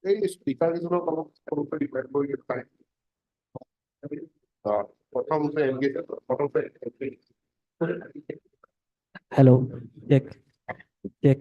এই স্পিকারগুলো কোনো ডিপেন্ড করে পারে প্রথম Hello, check, check.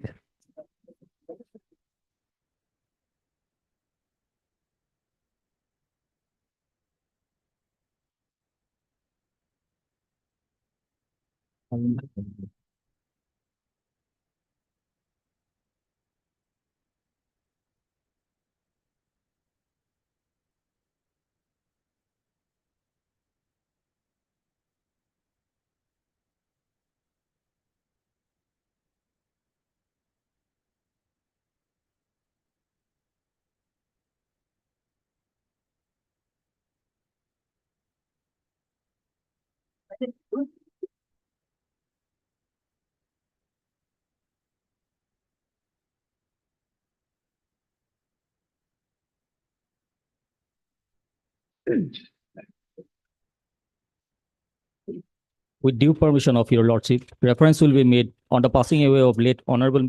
With due permission of your lordship, reference will be made on the passing away of late Honorable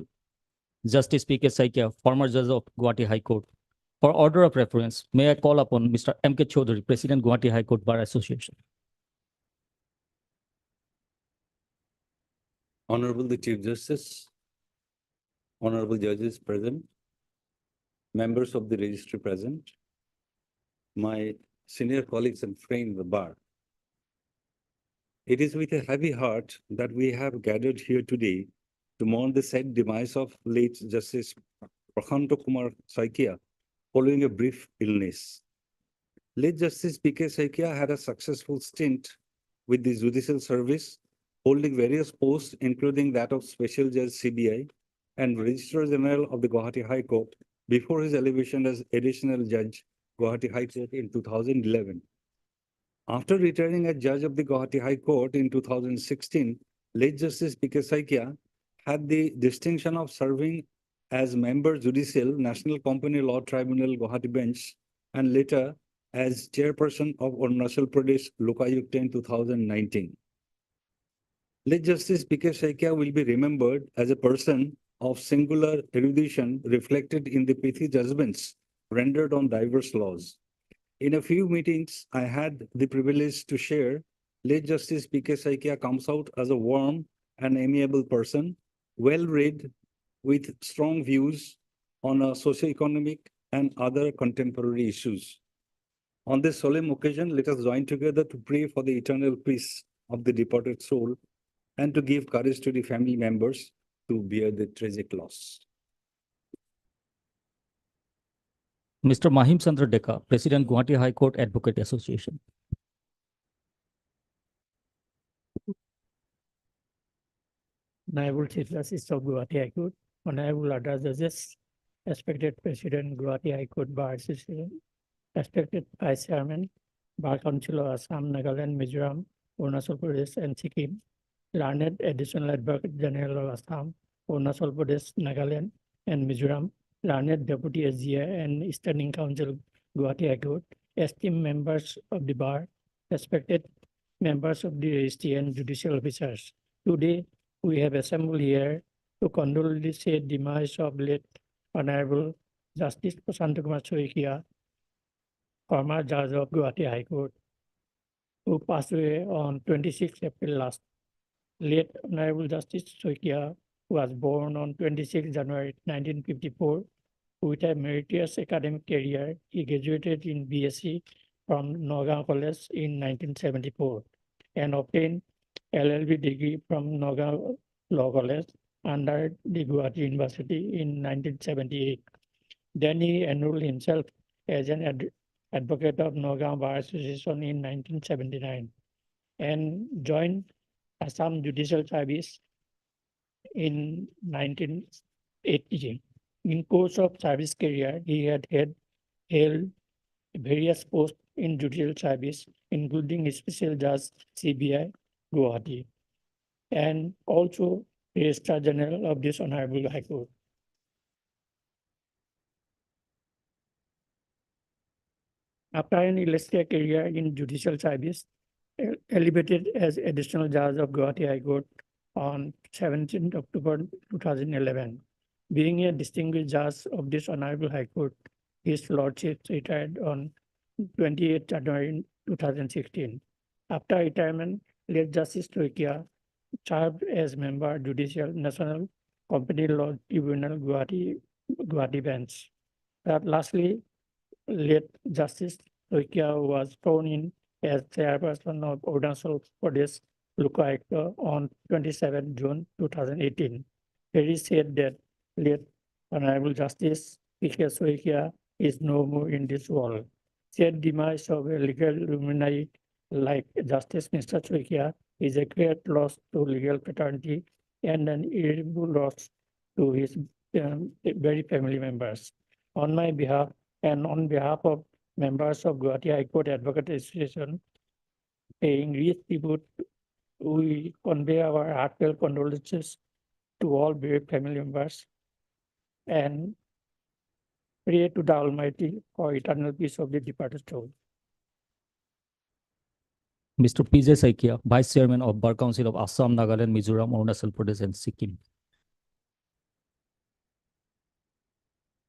Justice P.K. Saikia, former judge of Guwahati High Court. For order of reference, may I call upon Mr. M.K. Chaudhary, President, Guwahati High Court Bar Association. Honorable the Chief Justice, honorable judges present, members of the registry present, my senior colleagues and friends in the bar. It is with a heavy heart that we have gathered here today to mourn the sad demise of late Justice Prakhanto Kumar Saikia following a brief illness. Late Justice P.K. Saikia had a successful stint with the judicial service, holding various posts, including that of Special Judge CBI and Registrar General of the Guwahati High Court before his elevation as Additional Judge, Guwahati High Court in 2011. After retiring as Judge of the Guwahati High Court in 2016, late Justice P.K. Saikia had the distinction of serving as Member Judicial National Company Law Tribunal Guwahati Bench and later as Chairperson of Arunachal Pradesh Lokayukta in 2019. Late Justice P.K. Saikia will be remembered as a person of singular erudition reflected in the pithy judgments rendered on diverse laws. In a few meetings I had the privilege to share, late Justice P.K. Saikia comes out as a warm and amiable person, well-read, with strong views on socio-economic and other contemporary issues. On this solemn occasion, let us join together to pray for the eternal peace of the departed soul and to give courage to the family members to bear the tragic loss. Mr. Mahim Chandra Deka, President, Guwahati High Court Advocate Association. Honorable Chief Justice of Guwahati High Court, Honorable other judges, respected President, Guwahati High Court Bar Association, respected Vice Chairman, Bar Council of Assam, Nagaland, Mizoram, Arunachal Pradesh, and Sikkim, learned Additional Advocate General of Assam, Arunachal Pradesh, Nagaland, and Mizoram, learned Deputy SGI and Standing Council, Guwahati High Court, esteemed members of the bar, respected members of the registry and judicial officers. Today, we have assembled here to condole the sad demise of late Honorable Justice Prakhanto Kumar Saikia, former judge of Guwahati High Court, who passed away on 26 April last. Late Honorable Justice Saikia was born on 26 January 1954. With a meritorious academic career, he graduated in BSc from Nagaon College in 1974 and obtained LLB degree from Nagaon Law College under the Guwahati University in 1978. Then he enrolled himself as an advocate of Nagaon Bar Association in 1979 and joined Assam Judicial Service in 1980. In course of service career, he had held various posts in judicial service, including Special Judge CBI Guwahati, and also Registrar General of this Honorable High Court. After an illustrious career in judicial service, elevated as Additional Judge of Guwahati High Court on 17 October 2011. Being a distinguished judge of this Honorable High Court, His Lordship retired on 28 January 2016. After retirement, late Justice Toikia served as member Judicial National Company Law Tribunal Guwahati Bench. Lastly, late Justice Toikia was sworn in as chairperson of Arunachal Pradesh Lokaayukt on 27 June 2018. It is said that late Honorable Justice P.K. Soikia is no more in this world. Said demise of a legal luminary like Justice Mr. Soikia is a great loss to legal fraternity and an irreparable loss to his very family members. On my behalf and on behalf of members of Guwahati High Court Advocate Association, paying great tribute, we convey our heartfelt condolences to all bereaved family members and pray to the Almighty for eternal peace of the departed soul. Mr. P.J. Saikia, Vice Chairman of Bar Council of Assam, Nagaland, Mizoram, Arunachal Pradesh, and Sikkim.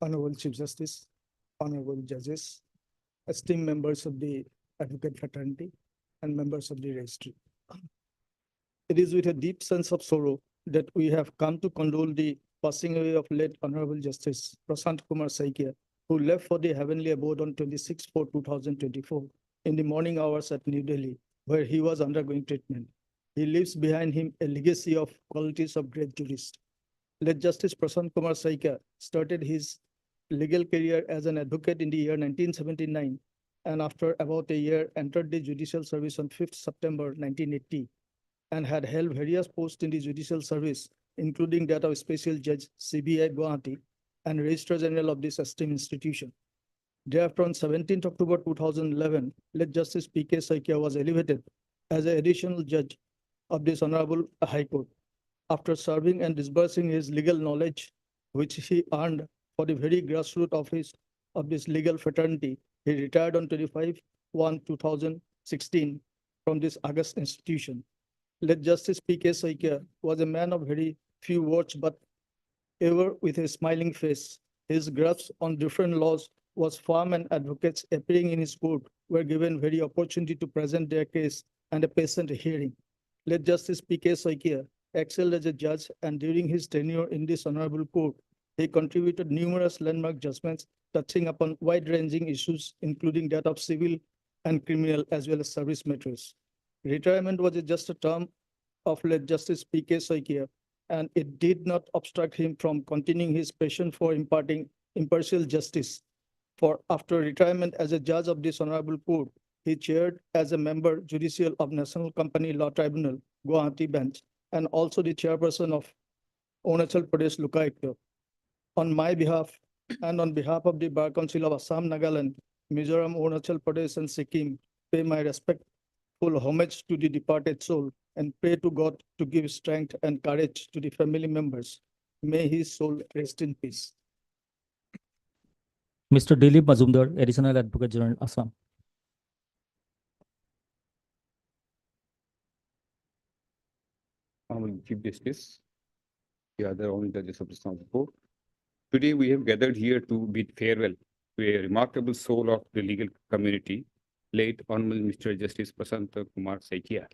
Honorable Chief Justice, honorable judges, esteemed members of the advocate fraternity, and members of the registry. It is with a deep sense of sorrow that we have come to condole the passing away of late Honorable Justice Prashant Kumar Saikia, who left for the heavenly abode on 26/4/2024 in the morning hours at New Delhi, where he was undergoing treatment. He leaves behind him a legacy of qualities of great jurist. Late Justice Prashant Kumar Saikia started his legal career as an advocate in the year 1979, and after about a year entered the judicial service on 5th September 1980, and had held various posts in the judicial service, including that of Special Judge CBI Guwahati and Registrar General of this esteemed institution. Thereafter, on 17th October 2011, late Justice P.K. Saikia was elevated as an additional judge of this Honorable High Court. After serving and disbursing his legal knowledge, which he earned for the very grassroots office of this legal fraternity, he retired on 25/1/2016 from this august institution. Late Justice P.K. Saikia was a man of very few words, but ever with a smiling face. His grasp on different laws was firm, and advocates appearing in his court were given very opportunity to present their case and a patient hearing. Late Justice P.K. Saikia excelled as a judge, and during his tenure in this honorable court, he contributed numerous landmark judgments touching upon wide-ranging issues, including that of civil and criminal as well as service matters. Retirement was just a term of late Justice P.K. Saikia, and it did not obstruct him from continuing his passion for imparting impartial justice. For after retirement as a judge of this honorable court, he chaired as a member judicial of National Company Law Tribunal, Guwahati Bench, and also the chairperson of Arunachal Pradesh Lokaayukt. On my behalf and on behalf of the Bar Council of Assam, Nagaland, Mizoram, Arunachal Pradesh, and Sikkim, pay my respectful homage to the departed soul and pray to God to give strength and courage to the family members. May his soul rest in peace. Mr. Dilip Mazumdar, Additional Advocate General, Assam. Honorable Chief Justice, the other honorable judges of the Assam Court. Today we have gathered here to bid farewell to a remarkable soul of the legal community, late Honorable Mr. Justice Prashant Kumar Saikia,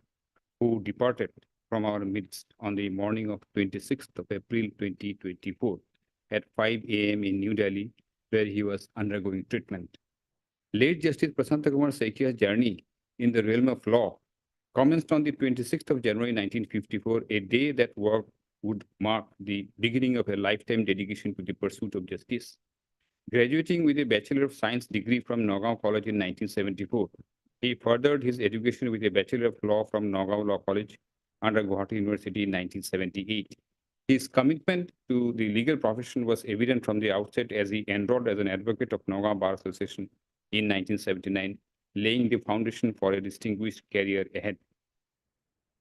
who departed from our midst on the morning of 26th of April 2024 at 5 a.m. in New Delhi, where he was undergoing treatment. Late Justice Prashant Kumar Saikia's journey in the realm of law commenced on the 26th of January 1954, a day that would mark the beginning of a lifetime dedication to the pursuit of justice. Graduating with a Bachelor of Science degree from Nagaon College in 1974, he furthered his education with a Bachelor of Law from Nagaon Law College under Guwahati University in 1978. His commitment to the legal profession was evident from the outset as he enrolled as an advocate of Nagaon Bar Association in 1979, laying the foundation for a distinguished career ahead.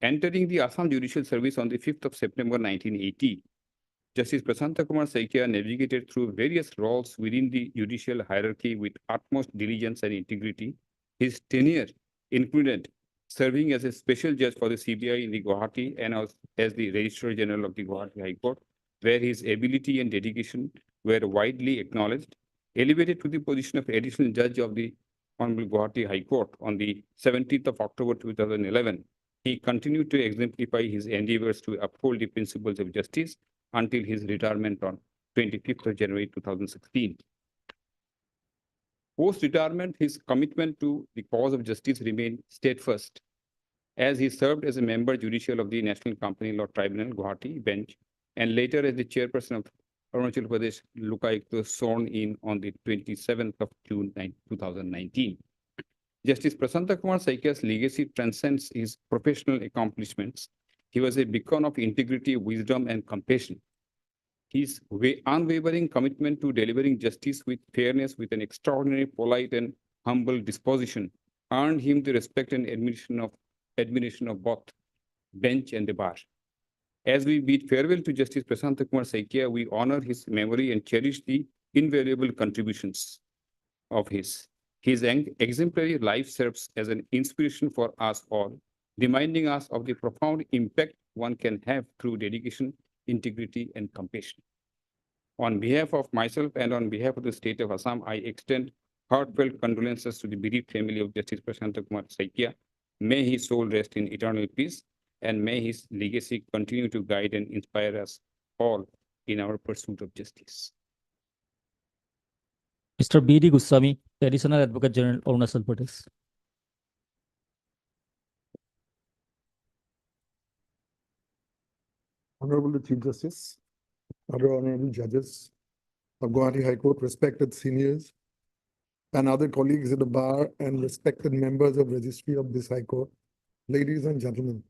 Entering the Assam Judicial Service on the 5th of September 1980, Justice Prashant Kumar Saikia navigated through various roles within the judicial hierarchy with utmost diligence and integrity. His tenure included serving as a special judge for the CBI in the Guwahati and as the Registrar General of the Guwahati High Court, where his ability and dedication were widely acknowledged. elevated to the position of additional judge of the Honorable Guwahati High Court on the 17th of October 2011, he continued to exemplify his endeavors to uphold the principles of justice until his retirement on 25th of January 2016. Post-retirement, his commitment to the cause of justice remained steadfast, as he served as a member judicial of the National Company Law Tribunal, Guwahati Bench, and later as the chairperson of Arunachal Pradesh Lokayukta, sworn in on the 27th of June 2019. Justice Prasanta Kumar Saikia's legacy transcends his professional accomplishments. He was a beacon of integrity, wisdom, and compassion. His unwavering commitment to delivering justice with fairness, with an extraordinary, polite, and humble disposition, earned him the respect and admiration of both bench and the bar. As we bid farewell to Justice Prasanta Kumar Saikia, we honor his memory and cherish the invaluable contributions of his. His exemplary life serves as an inspiration for us all, reminding us of the profound impact one can have through dedication, integrity, and compassion. On behalf of myself and on behalf of the state of Assam, I extend heartfelt condolences to the bereaved family of Justice Prasanta Kumar Saikia. May his soul rest in eternal peace, and may his legacy continue to guide and inspire us all in our pursuit of justice. Mr. B.D. Goswami, Additional Advocate General, Arunachal Pradesh. Honorable Chief Justice, other honorable judges of Guwahati High Court, respected seniors and other colleagues at the bar and respected members of registry of this High Court, ladies and gentlemen.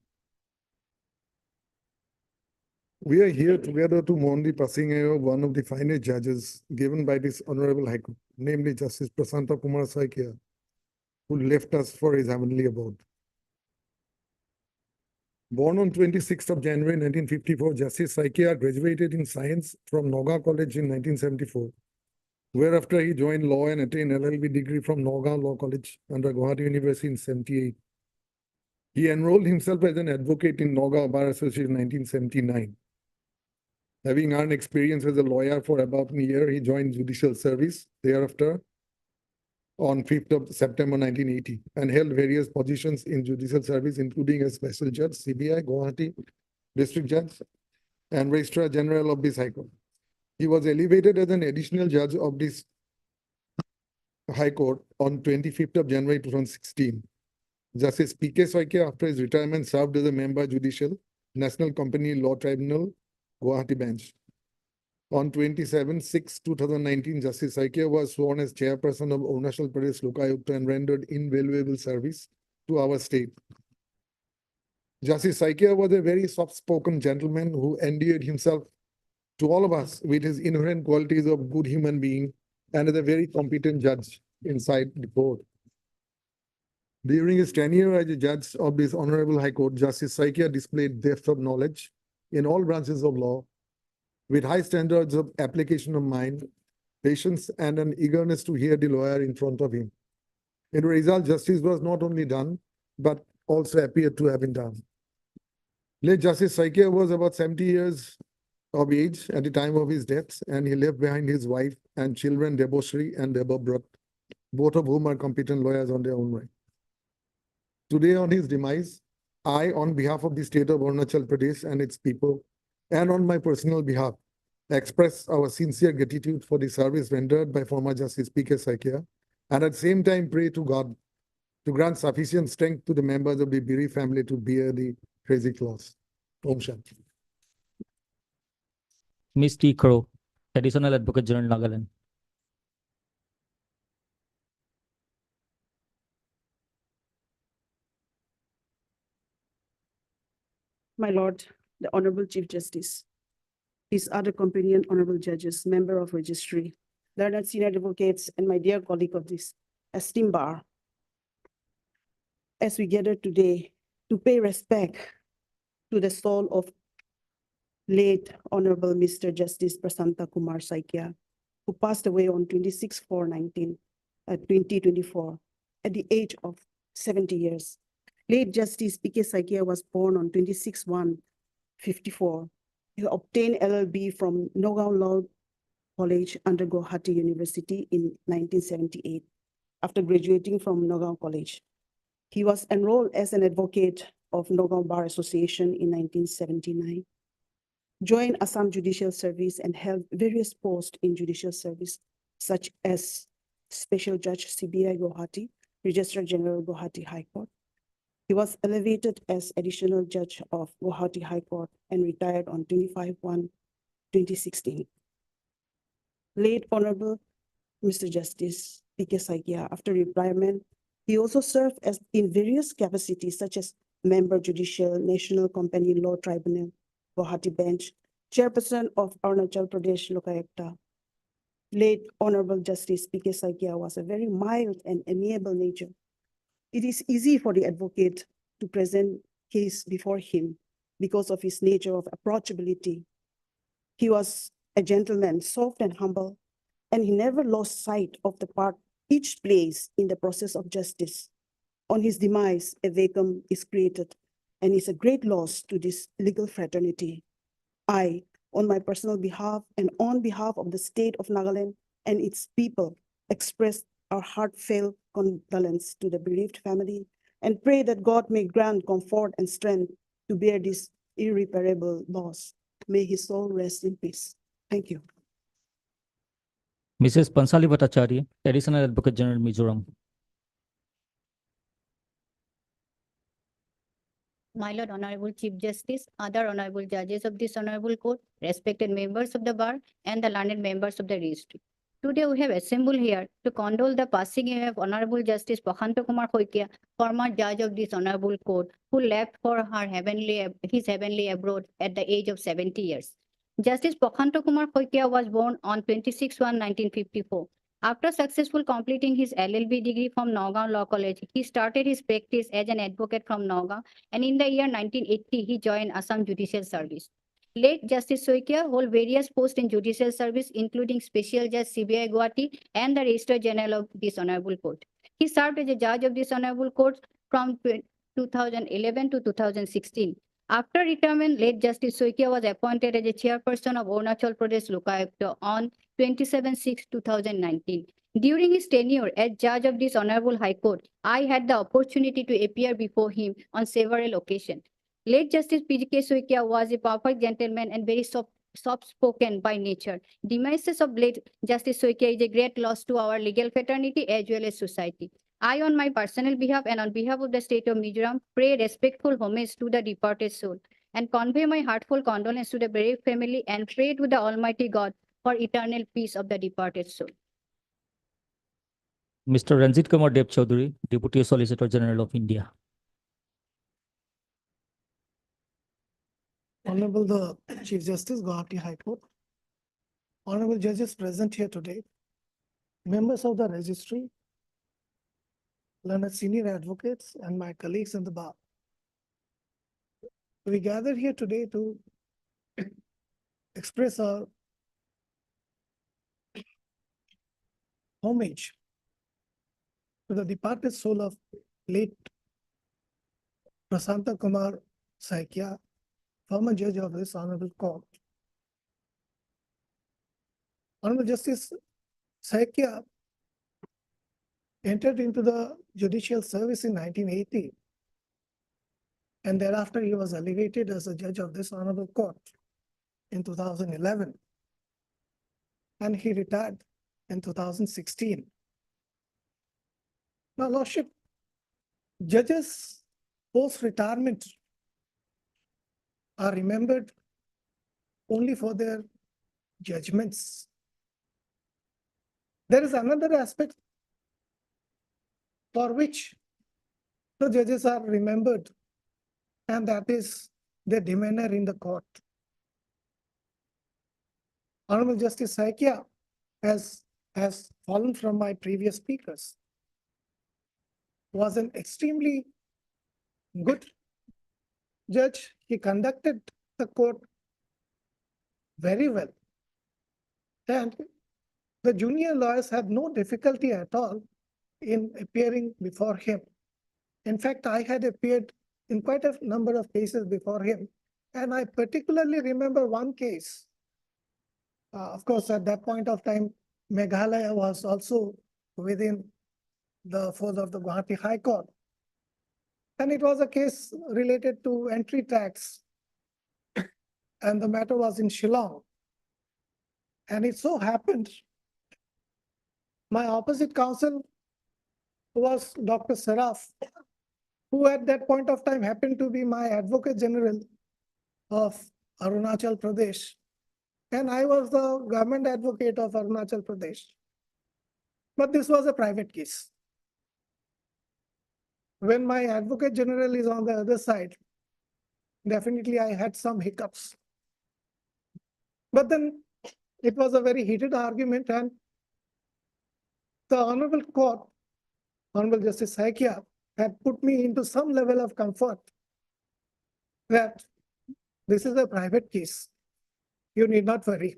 We are here together to mourn the passing away of one of the finest judges given by this Honorable High Court, namely Justice Prasanta Kumar Saikia, who left us for his heavenly abode. Born on 26th of January 1954, Justice Saikia graduated in science from Nagaon College in 1974, whereafter he joined law and attained LLB degree from Nagaon Law College under Guwahati University in 1978. He enrolled himself as an advocate in Nagaon Bar Association in 1979. Having earned experience as a lawyer for about a year, he joined judicial service thereafter on 5th of September 1980 and held various positions in judicial service, including as special judge, CBI, Guwahati District Judge, and Registrar General of this High Court. He was elevated as an additional judge of this High Court on 25th of January 2016. Justice P.K. Saikia, after his retirement, served as a member judicial, National Company Law Tribunal, Guwahati Bench. On 27/6/2019, Justice Saikia was sworn as chairperson of Arunachal Pradesh Lokayukta and rendered invaluable service to our state. Justice Saikia was a very soft-spoken gentleman who endeared himself to all of us with his inherent qualities of good human being and as a very competent judge inside the court. During his tenure as a judge of this Honorable High Court, Justice Saikia displayed depth of knowledge in all branches of law, with high standards of application of mind, patience, and an eagerness to hear the lawyer in front of him. In result, justice was not only done, but also appeared to have been done. Late Justice Saikia was about 70 years of age at the time of his death, and he left behind his wife and children, Deboshri and Debobrat, both of whom are competent lawyers on their own right. Today, on his demise, I, on behalf of the state of Arunachal Pradesh and its people, and on my personal behalf, express our sincere gratitude for the service rendered by former Justice P.K. Saikia, and at the same time pray to God to grant sufficient strength to the members of the bereaved family to bear the tragic loss. Om Shanti. Ms. T. Crow, Additional Advocate General, Nagaland. My Lord, the Honorable Chief Justice, his other companion honorable judges, member of registry, learned senior advocates, and my dear colleague of this esteemed bar, as we gather today to pay respect to the soul of late Honorable Mr. Justice Prasanta Kumar Saikia, who passed away on 26/4/2024 at the age of 70 years. Late Justice P.K. Saikia was born on 26/1/54. He obtained LLB from Nagaon Law College under Guwahati University in 1978 after graduating from Nagaon College. He was enrolled as an advocate of Nagaon Bar Association in 1979, joined Assam Judicial Service and held various posts in judicial service, such as Special Judge CBI Guwahati, Registrar General Guwahati High Court. He was elevated as Additional Judge of Guwahati High Court and retired on 25/1/2016. Late Honorable Mr. Justice P.K. Saikia, after retirement, he also served as in various capacities such as Member Judicial National Company Law Tribunal, Guwahati Bench, Chairperson of Arunachal Pradesh Lokayukta. Late Honorable Justice P.K. Saikia was a very mild and amiable nature. It is easy for the advocate to present case before him because of his nature of approachability. He was a gentleman, soft and humble, and he never lost sight of the part each plays in the process of justice. On his demise, a vacuum is created and is a great loss to this legal fraternity. I, on my personal behalf and on behalf of the state of Nagaland and its people, express our heartfelt condolence to the bereaved family and pray that God may grant comfort and strength to bear this irreparable loss. May his soul rest in peace. Thank you. Mrs. Pansali Bhattacharya, Additional Advocate General, Mizoram. My Lord Honorable Chief Justice, other honorable judges of this honorable court, respected members of the bar, and the learned members of the registry. Today we have assembled here to condole the passing away of Honorable Justice Prasanto Kumar Khoikia, former judge of this honorable court, who left for his heavenly abode at the age of 70 years. Justice Prasanto Kumar Khoikia was born on 26/1/1954. After successfully completing his LLB degree from Nagaon Law College, he started his practice as an advocate from Nagaon, and in the year 1980, he joined Assam Judicial Service. Late Justice Soikia held various posts in judicial service, including Special Judge CBI Guwahati and the Registrar General of this honorable court. He served as a judge of this honorable court from 2011 to 2016. After retirement, late Justice Soikia was appointed as a chairperson of Arunachal Pradesh Lokayukta on 27/6/2019. During his tenure as judge of this honorable high court, I had the opportunity to appear before him on several occasions. Late Justice P.K. Soikia was a perfect gentleman and very soft-spoken by nature. Demise of late Justice Soikia is a great loss to our legal fraternity as well as society. I, on my personal behalf and on behalf of the state of Mizoram, pay respectful homage to the departed soul and convey my heartfelt condolence to the bereaved family and pray to the Almighty God for eternal peace of the departed soul. Mr. Ranjit Kumar Deb Chaudhary, Deputy Solicitor General of India. Honorable the Chief Justice, Guwahati High Court. Honorable judges present here today, members of the registry, learned senior advocates, and my colleagues in the bar. We gather here today to express our homage to the departed soul of late Prasanto Kumar Saikia, former judge of this honorable court. Honorable Justice Saikia entered into the judicial service in 1980, and thereafter he was elevated as a judge of this honorable court in 2011, and he retired in 2016. Now, Lordship, judges post-retirement are remembered only for their judgments. There is another aspect for which the judges are remembered, and that is their demeanor in the court. Honorable Justice Saikia has fallen from my previous speakers, was an extremely good judge. He conducted the court very well, and the junior lawyers had no difficulty at all in appearing before him. In fact, I had appeared in quite a number of cases before him, and I particularly remember one case Of course, at that point of time, Meghalaya was also within the fold of the Guwahati High Court. And it was a case related to entry tax. And the matter was in Shillong. And it so happened, my opposite counsel was Dr. Saraf, who at that point of time happened to be my Advocate General of Arunachal Pradesh. And I was the government advocate of Arunachal Pradesh. But this was a private case. When my Advocate General is on the other side, definitely I had some hiccups. But then it was a very heated argument, and the Honorable Court, Honorable Justice Saikia, had put me into some level of comfort that this is a private case. You need not worry.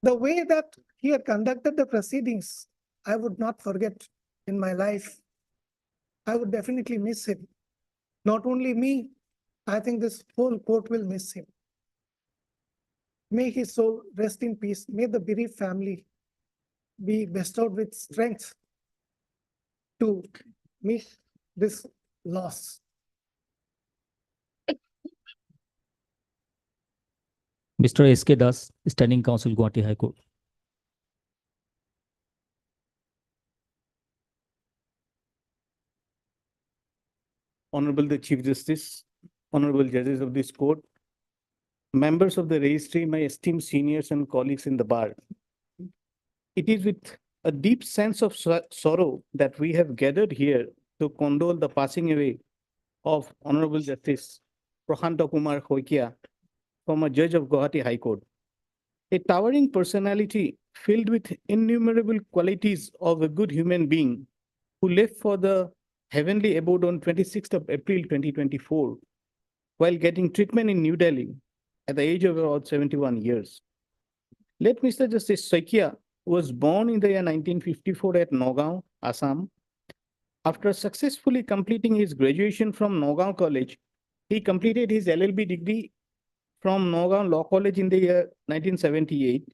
The way that he had conducted the proceedings, I would not forget in my life. I would definitely miss him. Not only me, I think this whole court will miss him. May his soul rest in peace. May the bereaved family be bestowed with strength to meet this loss. Mr. S.K. Das, Standing Counsel, Guwahati High Court. Honorable the Chief Justice, honorable judges of this court, members of the registry, my esteemed seniors and colleagues in the bar. It is with a deep sense of sorrow that we have gathered here to condole the passing away of Honorable Justice Prashanta Kumar Saikia, former judge of Guwahati High Court. A towering personality filled with innumerable qualities of a good human being who left for the heavenly abode on 26th of April 2024 while getting treatment in New Delhi at the age of about 71 years. Late Mr. Justice Saikia was born in the year 1954 at Nagaon, Assam. After successfully completing his graduation from Nagaon College, he completed his LLB degree from Nagaon Law College in the year 1978.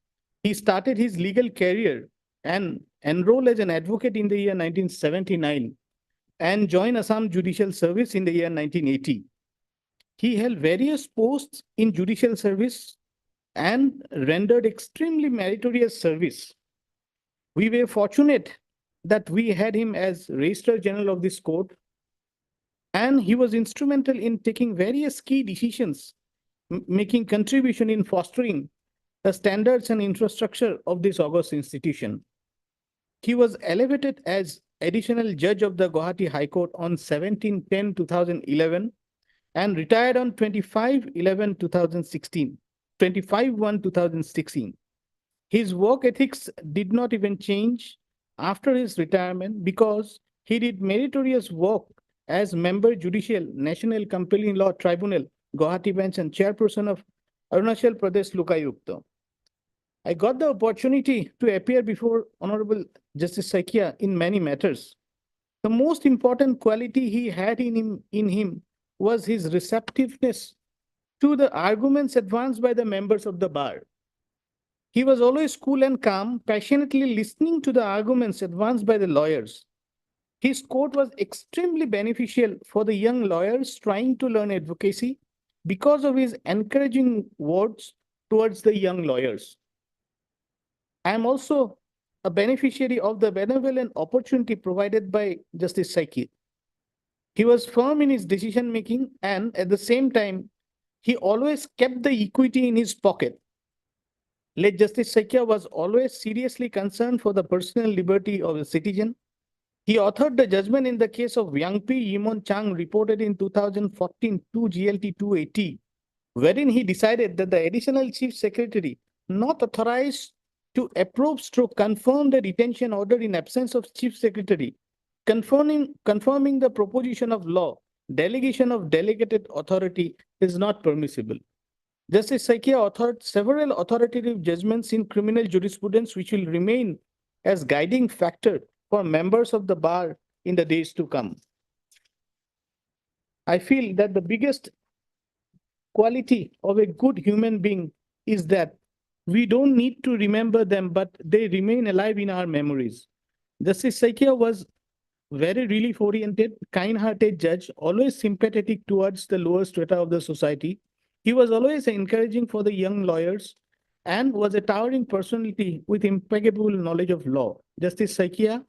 He started his legal career and enrolled as an advocate in the year 1979 and joined Assam Judicial Service in the year 1980. He held various posts in judicial service and rendered extremely meritorious service. We were fortunate that we had him as Registrar General of this court, and he was instrumental in taking various key decisions, making contribution in fostering the standards and infrastructure of this august institution. He was elevated as additional judge of the Guwahati High Court on 17/10/2011 and retired on 25/11/2016. His work ethics did not even change after his retirement because he did meritorious work as member judicial National Compelling Law Tribunal, Guwahati Bench, and chairperson of Arunachal Pradesh Lokayukta. I got the opportunity to appear before Honorable Justice Saikia in many matters. The most important quality he had in him was his receptiveness to the arguments advanced by the members of the bar. He was always cool and calm, passionately listening to the arguments advanced by the lawyers. His court was extremely beneficial for the young lawyers trying to learn advocacy because of his encouraging words towards the young lawyers. I am also a beneficiary of the benevolent opportunity provided by Justice Saikia. He was firm in his decision making, and at the same time, he always kept the equity in his pocket. Late Justice Saikia was always seriously concerned for the personal liberty of the citizen. He authored the judgment in the case of Yangpi Yimon Chang, reported in 2014 2 GLT 280, wherein he decided that the additional chief secretary, not authorized to approve stroke confirm the detention order in absence of chief secretary, confirming the proposition of law, delegation of delegated authority is not permissible. Justice Saikia authored several authoritative judgments in criminal jurisprudence which will remain as guiding factor for members of the bar in the days to come. I feel that the biggest quality of a good human being is that we don't need to remember them, but they remain alive in our memories. Justice Saikia was very relief-oriented, kind-hearted judge, always sympathetic towards the lower strata of the society. He was always encouraging for the young lawyers and was a towering personality with impeccable knowledge of law. Justice Saikia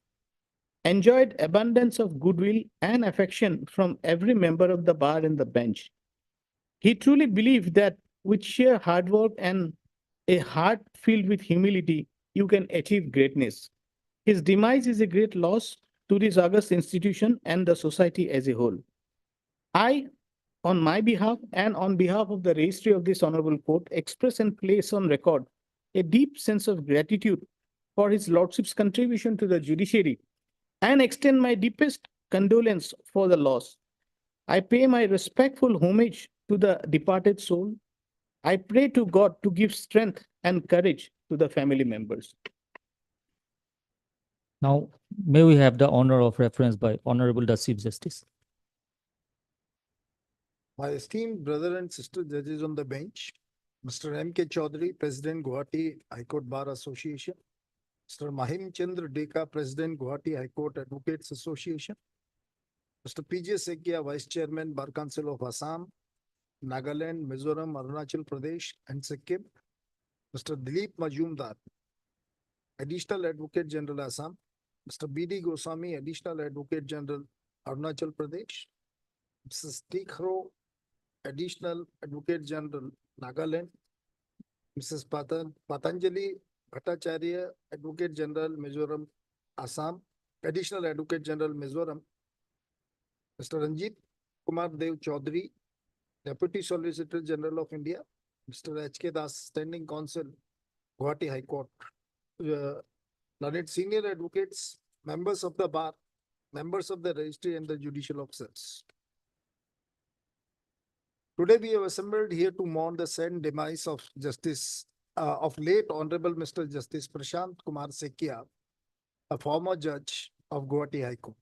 enjoyed abundance of goodwill and affection from every member of the bar and the bench. He truly believed that with sheer hard work and a heart filled with humility, you can achieve greatness. His demise is a great loss to this august institution and the society as a whole. I, on my behalf and on behalf of the registry of this honorable court, express and place on record a deep sense of gratitude for his lordship's contribution to the judiciary and extend my deepest condolence for the loss. I pay my respectful homage to the departed soul. I pray to God to give strength and courage to the family members. Now, may we have the honor of reference by Honorable the Chief Justice. My esteemed brother and sister judges on the bench, Mr. M.K. Chaudhary, President, Guwahati High Court Bar Association, Mr. Mahim Chandra Deka, President, Guwahati High Court Advocates Association, Mr. P.J. Saikia, Vice Chairman, Bar Council of Assam, Nagaland, Mizoram, Arunachal Pradesh, and Sikkim, Mr. Dilip Majumdar, Additional Advocate General Assam, Mr. B.D. Goswami, Additional Advocate General, Arunachal Pradesh, Mrs. Tikhro, Additional Advocate General, Nagaland, Mrs. Patanjali Bhattacharya, Advocate General, Mizoram, Assam, Additional Advocate General, Mizoram, Mr. Ranjit Kumar Dev Chaudhary, Deputy Solicitor General of India, Mr. H.K. Das, Standing Counsel, Guwahati High Court, learned senior advocates, members of the bar, members of the registry and the judicial officers. Today we have assembled here to mourn the sad demise of late Honorable Mr. Justice Prashant Kumar Saikia, a former judge of Guwahati High Court.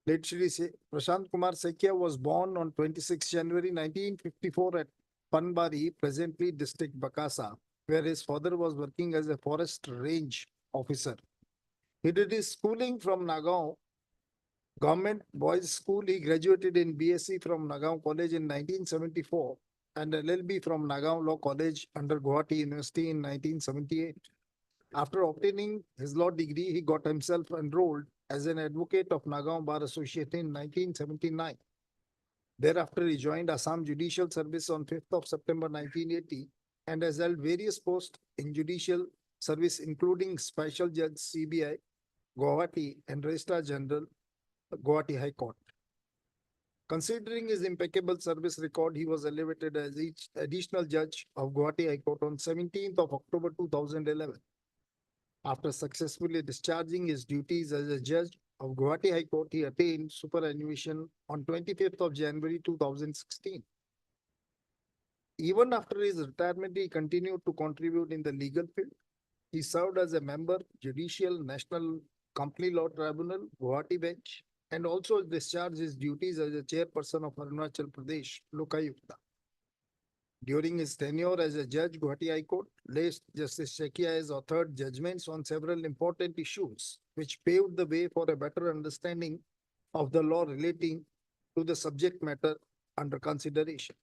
Late Shri Prashant Kumar Saikia was born on 26 January 1954 at Panbari, presently district Bakasa, where his father was working as a forest range officer. He did his schooling from Nagaon Government Boys School. He graduated in BSc from Nagaon College in 1974 and LLB from Nagaon Law College under Guwahati University in 1978. After obtaining his law degree, he got himself enrolled as an advocate of Nagaon Bar Association in 1979. Thereafter, he joined Assam Judicial Service on 5th of September 1980 and has held various posts in judicial service, including Special Judge CBI, Guwahati, and Registrar General, Guwahati High Court. Considering his impeccable service record, he was elevated as additional judge of Guwahati High Court on 17th of October 2011. After successfully discharging his duties as a judge of Guwahati High Court, he attained superannuation on 25th of January 2016. Even after his retirement, he continued to contribute in the legal field. He served as a member, Judicial National Company Law Tribunal, Guwahati Bench, and also discharged his duties as a chairperson of Arunachal Pradesh, Lokayukta. During his tenure as a judge, Guwahati High Court, late Justice Saikia has authored judgments on several important issues, which paved the way for a better understanding of the law relating to the subject matter under consideration.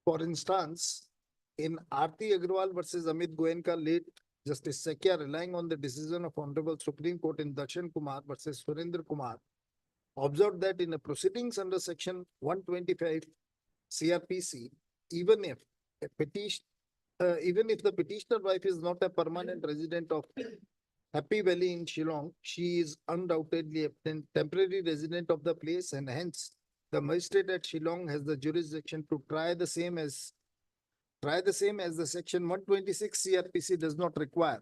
For instance, in Aarti Agrawal versus Amit Goenka, late Justice Saikia, relying on the decision of Honorable Supreme Court in Darshan Kumar versus Surendra Kumar, observed that in the proceedings under Section 125 CRPC, even if the petitioner wife is not a permanent resident of Happy Valley in Shillong, she is undoubtedly a temporary resident of the place, and hence the magistrate at Shillong has the jurisdiction to try the same as the Section 126 CRPC does not require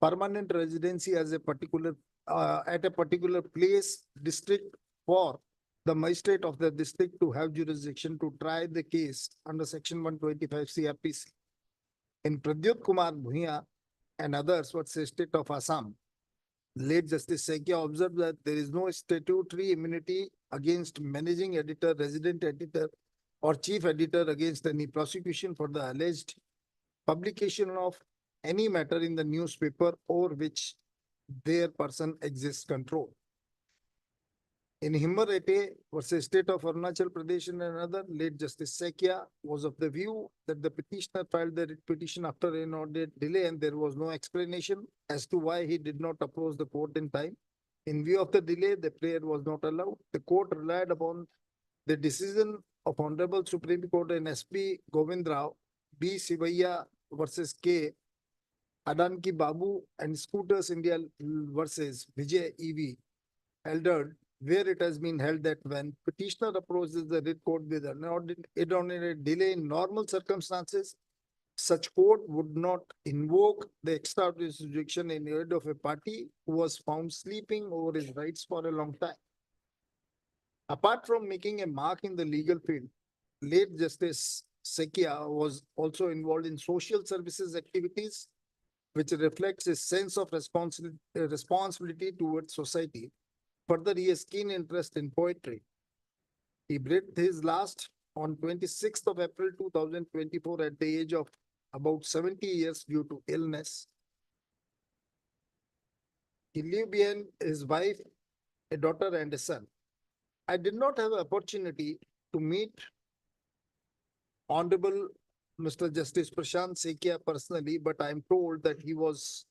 permanent residency as a particular at a particular place, district, for the magistrate of the district to have jurisdiction to try the case under Section 125 CRPC. In Pradyut Kumar Bhuiya and others versus State of Assam, late Justice Saikia observed that there is no statutory immunity against managing editor, resident editor, or chief editor against any prosecution for the alleged publication of any matter in the newspaper over which their person exists control. In Himmarete versus State of Arunachal Pradesh and another, late Justice Saikia was of the view that the petitioner filed the writ petition after an inordinate delay and there was no explanation as to why he did not approach the court in time. In view of the delay, the prayer was not allowed. The court relied upon the decision of Honorable Supreme Court and SP Govind Rao, B. Sivaya versus K. Adanki Babu and Scooters India versus Vijay EV, elder, where it has been held that when petitioner approaches the writ court with an inordinate delay in normal circumstances, such court would not invoke the extraordinary jurisdiction in aid of a party who was found sleeping over his rights for a long time. Apart from making a mark in the legal field, late Justice Saikia was also involved in social services activities, which reflects his sense of responsibility towards society. Further, he has keen interest in poetry. He breathed his last on 26th of April 2024 at the age of about 70 years due to illness. He lived behind his wife, a daughter and a son. I did not have an opportunity to meet Honorable Mr. Justice Prashant Saikia personally, but I am told that he was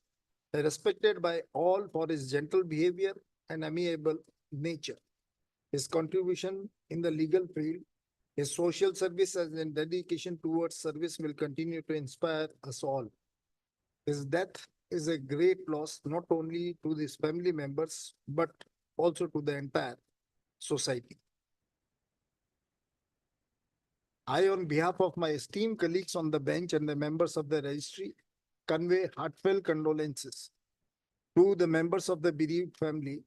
respected by all for his gentle behavior and amiable nature. His contribution in the legal field, his social service and dedication towards service will continue to inspire us all. His death is a great loss, not only to his family members, but also to the entire society. I, on behalf of my esteemed colleagues on the bench and the members of the registry, convey heartfelt condolences to the members of the bereaved family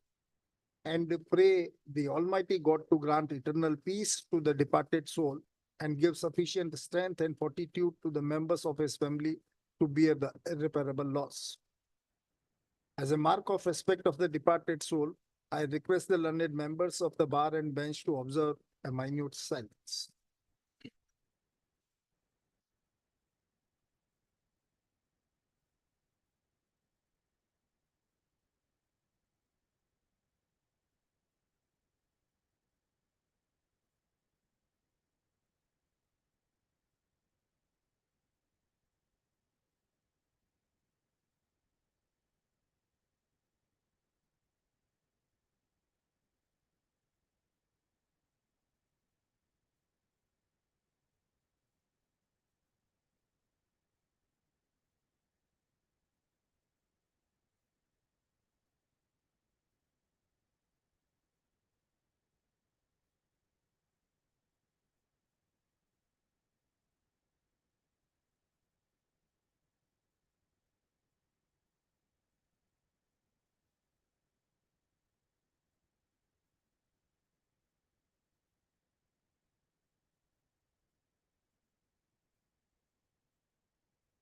and pray the Almighty God to grant eternal peace to the departed soul and give sufficient strength and fortitude to the members of his family to bear the irreparable loss. As a mark of respect of the departed soul, I request the learned members of the bar and bench to observe a minute silence.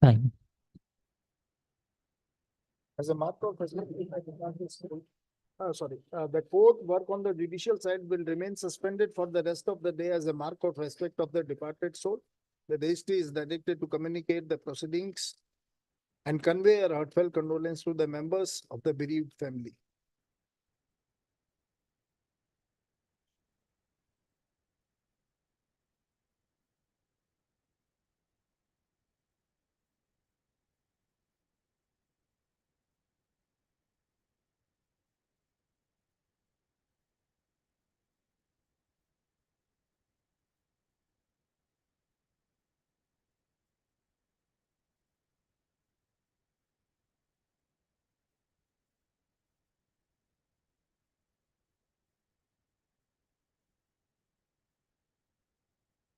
Time. As a mark of respect, the court work on the judicial side will remain suspended for the rest of the day as a mark of respect of the departed soul. The registry is directed to communicate the proceedings and convey our heartfelt condolence to the members of the bereaved family.